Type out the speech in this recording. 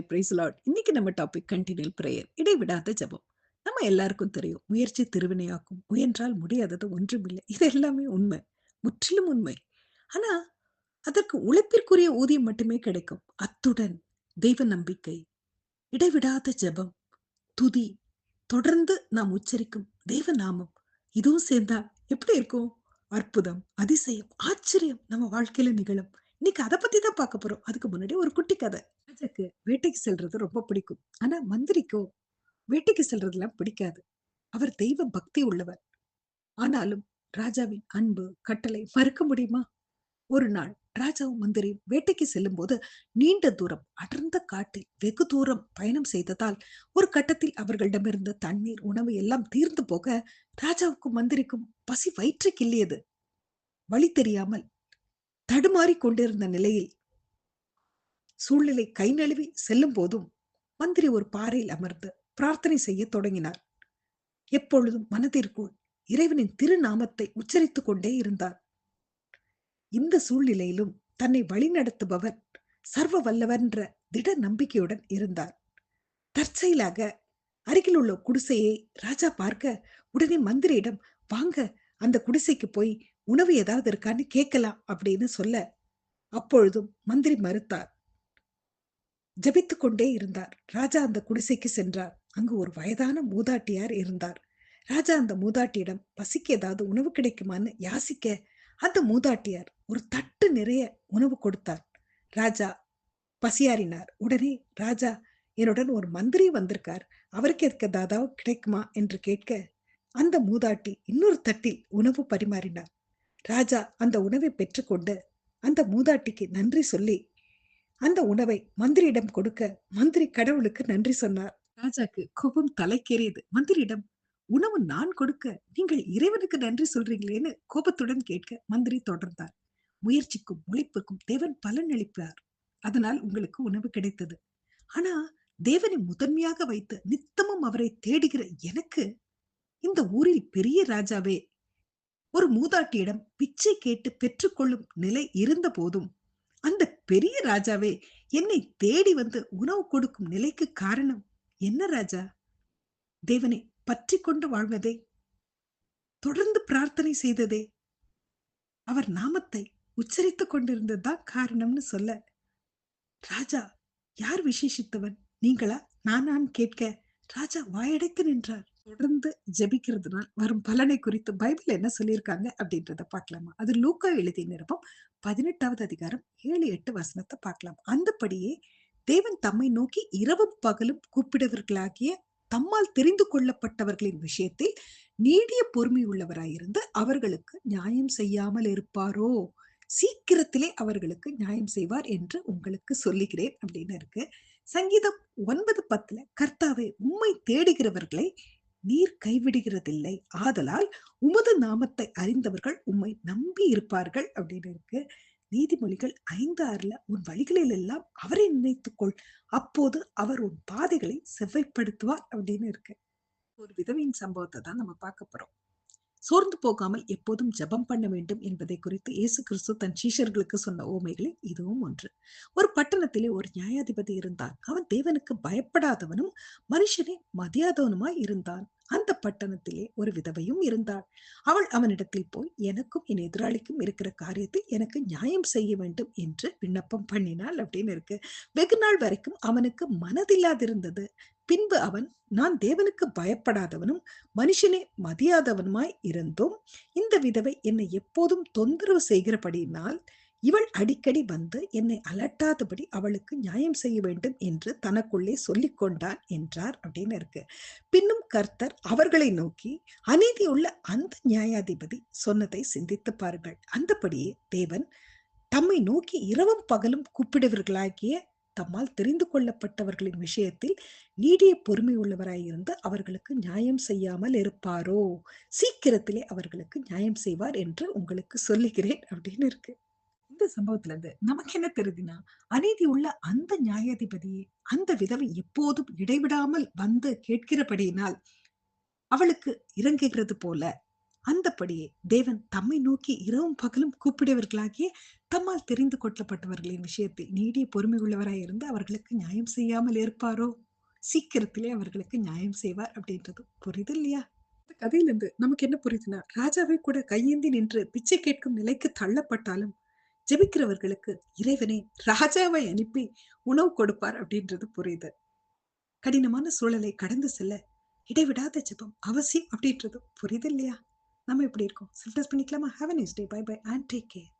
Price Lord. இன்னைக்கு நம்ம topic கன்டினியூல் prayer. இடைவிடாத ஜெபம். நம்ம எல்லாருக்கும் தெரியும். முயற்சி திருவினையாக்கும். முயன்றால் முடியாதது ஒன்றுமில்லை. இது எல்லாமே உண்மை. முற்றிலும் உண்மை. ஆனா, அதற்கு உழைப்பிற்குரிய ஊதியம் மட்டுமே கிடைக்கும். அத்துடன் தெய்வ நம்பிக்கை, இடைவிடாத ஜெபம், துதி, தொடர்ந்து நாம் உச்சரிக்கும் தெய்வ நாமம், இதுவும் சேர்ந்தா எப்படி இருக்கும்? அற்புதம், அதிசயம், ஆச்சரியம் நம்ம வாழ்க்கையில நிகழும். இன்னைக்கு அத பத்தி தான் பார்க்க போறோம். அதுக்கு முன்னாடி ஒரு குட்டி கதை. ராஜாக்கு வேட்டைக்கு செல்றது ரொம்ப பிடிக்கும். ஆனா மந்திரிக்கோ வேட்டைக்கு செல்றதெல்லாம் பிடிக்காது. அவர் தெய்வ பக்தி உள்ளவர். ஆனாலும் ராஜாவின் அன்பு, கட்டளை மறுக்க முடியுமா? ஒரு நாள் ராஜாவும் மந்திரியும் வேட்டைக்கு செல்லும்போது நீண்ட தூரம் அடர்ந்த காட்டில் வெகு தூரம் பயணம் செய்ததால் ஒரு கட்டத்தில் அவர்களிடமிருந்த தண்ணீர், உணவு எல்லாம் தீர்ந்து போக ராஜாவுக்கும் மந்திரிக்கும் பசி வயிற்றை கிள்ளியது. வழி தெரியாமல் தடுமாறிக் கொண்டிருந்த நிலையில் சூழ்நிலை கை நழுவி செல்லும் போதும் மந்திரி ஒரு பாறையில் அமர்ந்து பிரார்த்தனை செய்ய தொடங்கினார். எப்பொழுதும் மனதிற்குள் இறைவனின் திருநாமத்தை உச்சரித்துக் கொண்டே இருந்தார். இந்த சூழ்நிலையிலும் தன்னை வழிநடத்துபவர் சர்வ வல்லவர் என்ற திட நம்பிக்கையுடன் இருந்தார். தற்செயலாக அருகில் உள்ள குடிசையை ராஜா பார்க்க உடனே மந்திரியிடம், வாங்க அந்த குடிசைக்கு போய் உணவு ஏதாவது இருக்கான்னு கேட்கலாம் அப்படின்னு சொல்ல, அப்பொழுதும் மந்திரி மறுத்தார். ஜபித்துக் கொண்டே இருந்தார். ராஜா அந்த குடிசைக்கு சென்றார். அங்கு ஒரு வயதான மூதாட்டியார் இருந்தார். ராஜா அந்த மூதாட்டியிடம் பசிக்கு ஏதாவது உணவு கிடைக்குமான்னு யாசிக்க, அந்த மூதாட்டியார் ஒரு தட்டு நிறைய உணவு கொடுத்தார். ராஜா பசியாறினார். உடனே ராஜா, என்னுடன் ஒரு மந்திரி வந்திருக்கார், அவருக்கு ஏதாவது கிடைக்குமா என்று கேட்க, அந்த மூதாட்டி இன்னொரு தட்டில் உணவு பரிமாறினார். ராஜா அந்த உணவை பெற்றுக்கொண்டு அந்த மூதாட்டிக்கு நன்றி சொல்லி அந்த உணவை மந்திரியிடம் கொடுக்க, மந்திரி கடவுளுக்கு நன்றி சொன்னார். ராஜாக்கு கோபம் தலைக்கேறியது. மந்திரியிடம், உணவு நான் கொடுக்க நீங்கள் இறைவனுக்கு நன்றி சொல்றீங்களேன்னு கோபத்துடன் கேட்க, மந்திரி தொடர்ந்தார். முயற்சிக்கும் உழைப்புக்கும் தேவன் பலன் அளிப்பார். அதனால் உங்களுக்கு உணவு கிடைத்தது. ஆனா தேவனை முதன்மையாக வைத்து நித்தமும் அவரை தேடுகிற எனக்கு இந்த ஊரில் பெரிய ராஜாவே ஒரு மூதாட்டியிடம் பிச்சை கேட்டு பெற்றுக்கொள்ளும் நிலை இருந்த போதும், அந்த பெரிய ராஜாவே என்னை தேடி வந்து உணவு கொடுக்கும் நிலைக்கு காரணம் என்ன ராஜா? தேவனை பற்றி கொண்டு வாழ்வதே, தொடர்ந்து பிரார்த்தனை செய்ததே, அவர் நாமத்தை உச்சரித்துக் கொண்டிருந்ததுதான் காரணம்னு சொல்ல, ராஜா யார் விசேஷித்தவன், நீங்களா நானான்னு கேட்க ராஜா வாயடைத்து நின்றார். தொடர்ந்து ஜெபிக்கிறதுனால் வரும் பலனை குறித்து பைபிள் என்ன சொல்லியிருக்காங்க அப்படின்றத பார்க்கலாமா? அது லூக்கா எழுதிய நிருபம் 18வது அதிகாரம் 7-8 வசனத்தை பார்க்கலாம். அந்தபடியே தேவன் தம்மை நோக்கி இரவும் பகலும் கூப்பிடுவர்களாகிய தம்மால் தெரிந்து கொள்ளப்பட்டவர்களின் விஷயத்தில் நீடிய பொறுமை உள்ளவராயிருந்து அவர்களுக்கு நியாயம் செய்யாமல் இருப்பாரோ? சீக்கிரத்திலே அவர்களுக்கு நியாயம் செய்வார் என்று உங்களுக்கு சொல்லுகிறேன் அப்படின்னு இருக்கு. சங்கீதம் 9:10 கர்த்தாவே உம்மை தேடுகிறவர்களை நீர் கைவிடுகிறதில்லை, ஆதலால் உமது நாமத்தை அறிந்தவர்கள் உம்மை நம்பி இருப்பார்கள் அப்படின்னு இருக்கு. நீதிமொழிகள் 5:6 உன் வழிகளில் எல்லாம் அவரை நினைத்துக்கொள், அப்போது அவர் உன் பாதைகளை செவ்வைப்படுத்துவார் அப்படின்னு இருக்கு. ஒரு விதவையின் சம்பவத்தை தான் நம்ம பார்க்க போறோம். சோர்ந்து போகாமல் எப்போதும் ஜெபம் பண்ண வேண்டும் என்பதை குறித்து இயேசு கிறிஸ்து தன் சீஷர்களுக்கு சொன்ன ஓமைகளில் இதுவும் ஒன்று. ஒரு பட்டணத்திலே ஒரு நியாயாதிபதி இருந்தான். அவன் தேவனுக்கு பயப்படாதவனும் மனுஷனை மதியாதவனுமாய் இருந்தான். அந்த பட்டணத்திலே ஒரு விதவையும் இருந்தாள். அவள் அவனிடத்தில் போய், எனக்கும் என் எதிராளிக்கும் இருக்கிற காரியத்தில் எனக்கு நியாயம் செய்ய வேண்டும் என்று விண்ணப்பம் பண்ணினாள் அப்படின்னு இருக்கு. வெகு நாள் வரைக்கும் அவனுக்கு மனதில்லாதிருந்தது. பின்பு அவன், நான் தேவனுக்கு பயப்படாதவனும் மனுஷனை மதியாதவனுமாய் இருந்தும் இந்த விதவை என்னை எப்போதும் தொந்தரவு செய்கிறபடியினால் இவள் அடிக்கடி வந்து என்னை அலட்டாதபடி அவளுக்கு நியாயம் செய்ய வேண்டும் என்று தனக்குள்ளே சொல்லிக் கொண்டான் என்றார் அப்படின்னு இருக்கு. பின்னும் கர்த்தர் அவர்களை நோக்கி, அநீதியுள்ள அந்த நியாயாதிபதி சொன்னதை சிந்தித்து பாருங்கள். அந்தபடியே தேவன் தம்மை நோக்கி இரவும் பகலும் கூப்பிடுவர்களாகிய தம்மால் தெரிந்து கொள்ளப்பட்டவர்களின் விஷயத்தில் நீடிய பொறுமை உள்ளவராயிருந்து அவர்களுக்கு நியாயம் செய்யாமல் இருப்பாரோ? சீக்கிரத்திலே அவர்களுக்கு நியாயம் செய்வார் என்று உங்களுக்கு சொல்லுகிறேன் அப்படின்னு இருக்கு. இந்த சம்பவத்துல இருந்து நமக்கு என்ன தெரியுதுன்னா, அநீதி உள்ள அந்த நியாயாதிபதியை அந்த விதவை எப்போதும் இடைவிடாமல் வந்து கேட்கிறபடியினால் அவளுக்கு இறங்குகிறது போல அந்தப்படியே தேவன் தம்மை நோக்கி இரவும் பகலும் கூப்பிடுவர்களாகிய தம்மால் தெரிந்து கொள்ளப்பட்டவர்களின் விஷயத்தில் நீடிய பொறுமை உள்ளவராய் இருந்து அவர்களுக்கு நியாயம் செய்யாமல் இருப்பாரோ? சீக்கிரத்திலே அவர்களுக்கு நியாயம் செய்வார் அப்படின்றது புரியுது இல்லையா? இந்த கதையிலிருந்து நமக்கு என்ன புரியுதுன்னா, ராஜாவே கூட கையேந்தி நின்று பிச்சை கேட்கும் நிலைக்கு தள்ளப்பட்டாலும், ஜெபிக்கிறவர்களுக்கு இறைவனே ராஜாவை அனுப்பி உணவு கொடுப்பார் அப்படின்றது புரியுது. கடினமான சூழலை கடந்து செல்ல இடைவிடாத ஜெபம் அவசியம் அப்படின்றது புரியுது இல்லையா? நம்ம எப்படி இருக்கோம்? செல்ஃப் டெஸ்ட் பண்ணிக்கலாமா? Have a nice day. Bye bye and take care.